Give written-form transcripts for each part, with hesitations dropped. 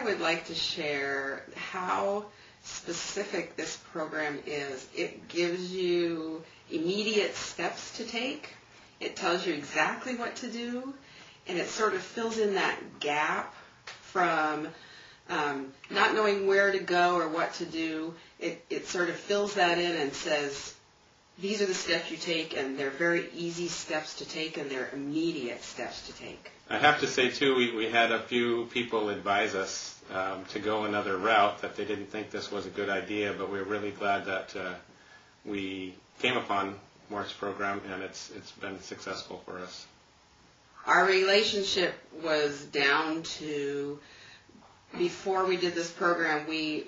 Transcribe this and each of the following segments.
would like to share how specific this program is. It gives you immediate steps to take. It tells you exactly what to do, and it sort of fills in that gap from not knowing where to go or what to do. It sort of fills that in and says, these are the steps you take, and they're very easy steps to take, and they're immediate steps to take. I have to say, too, we had a few people advise us to go another route, that they didn't think this was a good idea, but we're really glad that we came upon Mort's program, and it's been successful for us. Our relationship was down to, before we did this program, we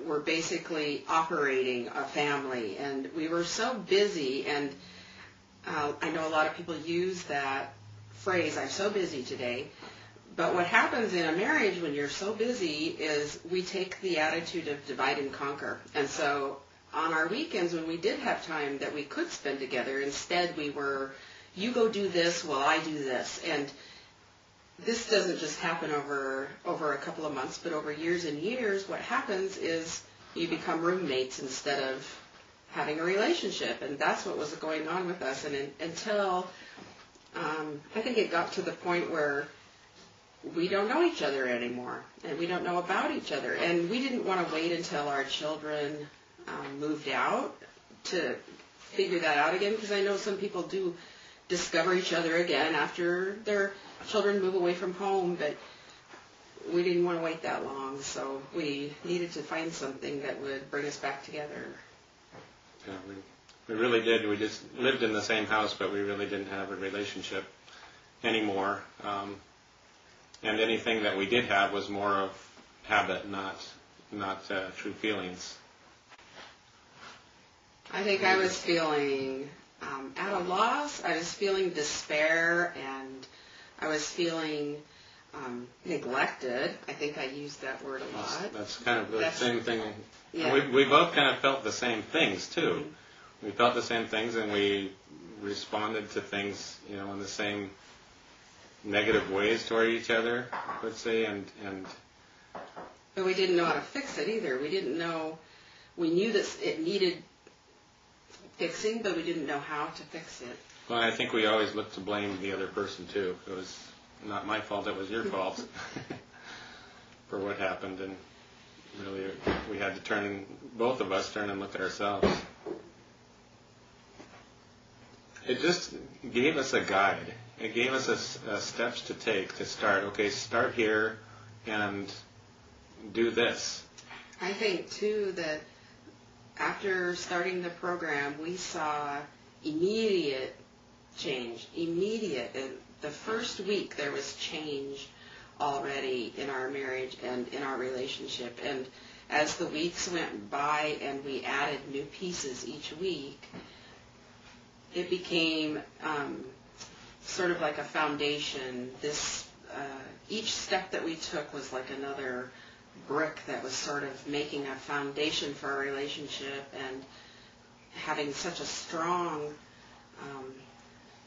were basically operating a family, and we were so busy, and I know a lot of people use that phrase, I'm so busy today, but what happens in a marriage when you're so busy is we take the attitude of divide and conquer, and so on our weekends when we did have time that we could spend together, instead we were, you go do this while I do this, and this doesn't just happen over a couple of months, but over years and years. What happens is you become roommates instead of having a relationship, and that's what was going on with us. And until I think it got to the point where we don't know each other anymore, and we don't know about each other, and we didn't want to wait until our children moved out to figure that out again, because I know some people do discover each other again after their children move away from home, but we didn't want to wait that long, so we needed to find something that would bring us back together. Yeah, we really did. We just lived in the same house, but we really didn't have a relationship anymore. And anything that we did have was more of habit, not true feelings. I think I was feeling at a loss. I was feeling despair, and I was feeling neglected. I think I used that word a lot. That's kind of the same thing. Yeah. We both kind of felt the same things, too. Mm-hmm. We felt the same things, and we responded to things, in the same negative ways toward each other, I would say, and but we didn't know how to fix it either. We didn't know. We knew that it needed fixing, but we didn't know how to fix it. Well, I think we always looked to blame the other person, too. It was not my fault, it was your fault for what happened, and really we had to both of us turn and look at ourselves. It just gave us a guide. It gave us steps to take to start. Okay, start here and do this. I think, too, that after starting the program, we saw immediate change. Immediate. And the first week, there was change already in our marriage and in our relationship. And as the weeks went by and we added new pieces each week, it became sort of like a foundation. Each step that we took was like another brick that was sort of making a foundation for our relationship, and having such a strong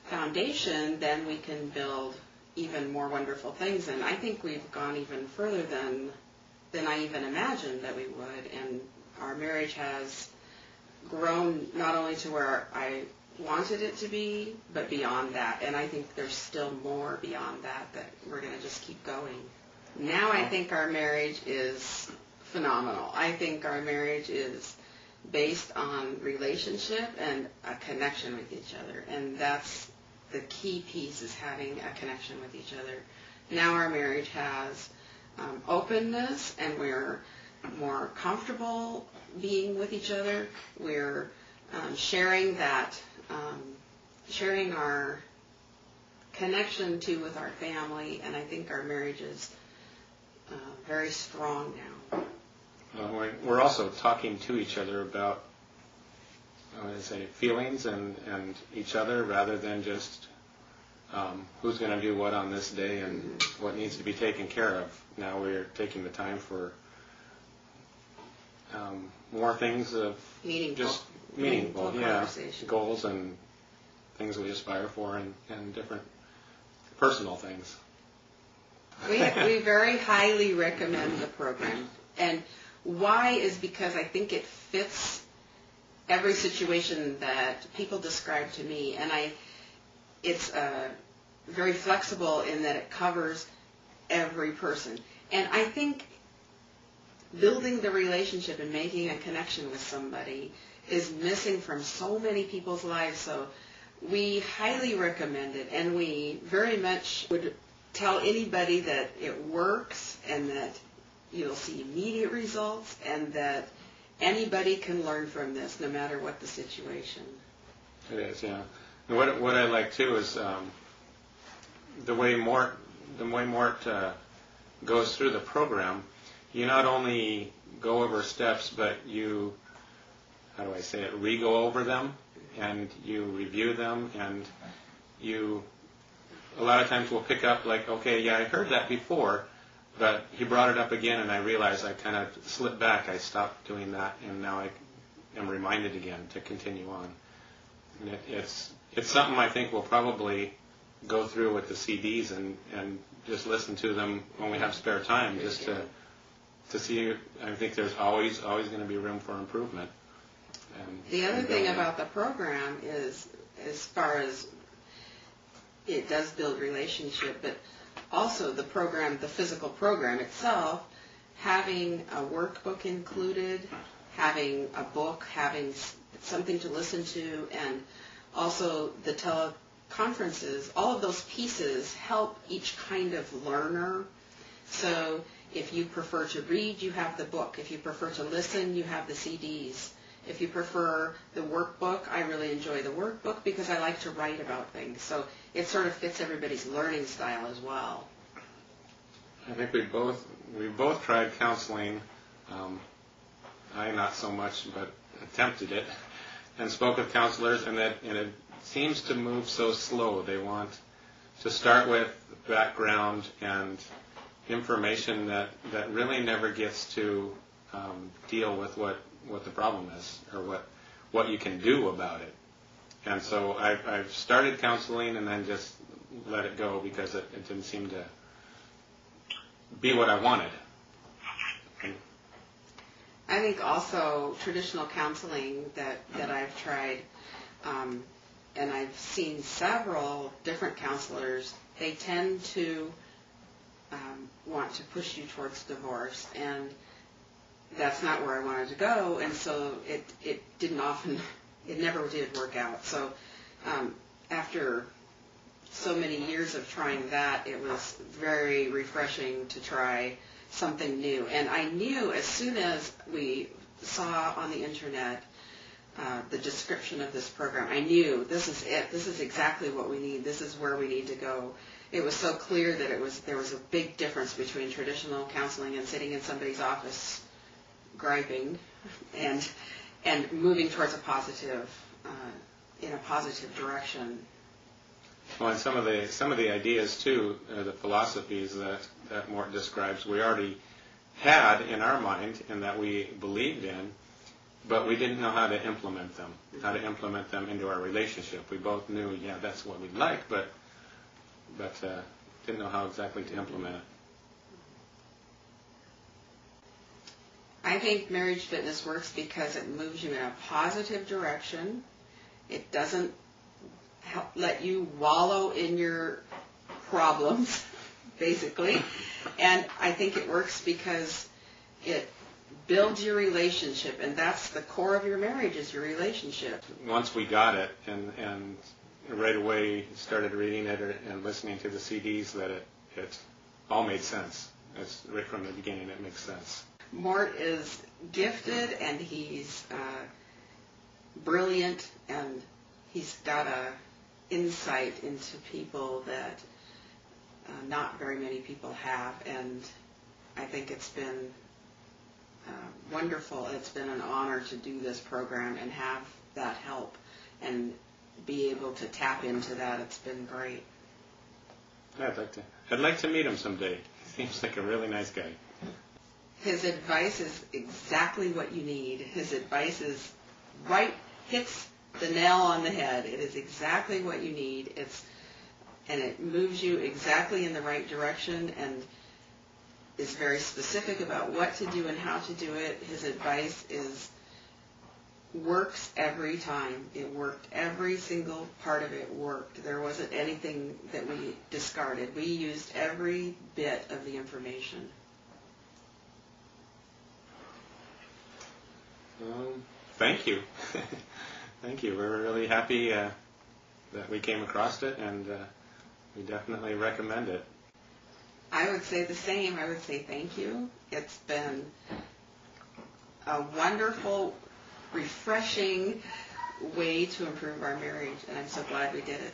foundation, then we can build even more wonderful things. And I think we've gone even further than I even imagined that we would, and our marriage has grown not only to where I wanted it to be, but beyond that. And I think there's still more beyond that we're going to just keep going. Now I think our marriage is phenomenal. I think our marriage is based on relationship and a connection with each other. And that's the key piece, is having a connection with each other. Now our marriage has openness, and we're more comfortable being with each other. We're sharing our connection with our family, and I think our marriage is very strong now. We're also talking to each other about, feelings and each other, rather than just who's going to do what on this day and what needs to be taken care of. Now we're taking the time for more things of meaningful goals and things we aspire for, and different personal things. We very highly recommend the program. And why is because I think it fits every situation that people describe to me. And it's very flexible in that it covers every person. And I think building the relationship and making a connection with somebody is missing from so many people's lives. So we highly recommend it, and we very much would tell anybody that it works and that you'll see immediate results and that anybody can learn from this no matter what the situation. It is, yeah. And what I like too is the way Mort goes through the program. You not only go over steps, but you, how do I say it, re-go over them, and you review them, and you, a lot of times we'll pick up like, okay, yeah, I heard that before, but he brought it up again, and I realized I kind of slipped back. I stopped doing that, and now I am reminded again to continue on. And it's something I think we'll probably go through with the CDs and just listen to them when we have spare time, just to see. I think there's always going to be room for improvement. The other thing about the program is, as far as it does build relationship, but also the program, the physical program itself, having a workbook included, having a book, having something to listen to, and also the teleconferences, all of those pieces help each kind of learner. So if you prefer to read, you have the book. If you prefer to listen, you have the CDs. If you prefer the workbook, I really enjoy the workbook because I like to write about things. So it sort of fits everybody's learning style as well. I think we both tried counseling. I not so much, but attempted it, and spoke with counselors, and it seems to move so slow. They want to start with background and information that really never gets to deal with what the problem is or what you can do about it. And so I've started counseling and then just let it go because it didn't seem to be what I wanted. I think also traditional counseling that I've tried, and I've seen several different counselors, they tend to want to push you towards divorce, and that's not where I wanted to go, and so it never did work out. So after so many years of trying that, it was very refreshing to try something new. And I knew as soon as we saw on the internet the description of this program, I knew this is it. This is exactly what we need. This is where we need to go. It was so clear that there was a big difference between traditional counseling and sitting in somebody's office griping and moving towards a positive in a positive direction. Well, and some of the ideas too, the philosophies that Mort describes, we already had in our mind and that we believed in, but we didn't know how to implement them, into our relationship. We both knew, yeah, that's what we'd like, but didn't know how exactly to implement it. I think marriage fitness works because it moves you in a positive direction. It doesn't let you wallow in your problems, basically. And I think it works because it builds your relationship, and that's the core of your marriage, is your relationship. Once we got it, and right away started reading it and listening to the CDs, that it all made sense. It's right from the beginning, it makes sense. Mort is gifted, and he's brilliant, and he's got a insight into people that not very many people have, and I think it's been wonderful. It's been an honor to do this program and have that help and be able to tap into that. It's been great. I'd like to meet him someday. He seems like a really nice guy. His advice is exactly what you need. His advice is hits the nail on the head. It is exactly what you need. It's and it moves you exactly in the right direction and is very specific about what to do and how to do it. His advice works every time. It worked. Every single part of it worked. There wasn't anything that we discarded. We used every bit of the information. Thank you. Thank you. We're really happy that we came across it, and we definitely recommend it. I would say the same. I would say thank you. It's been a wonderful, refreshing way to improve our marriage, and I'm so glad we did it.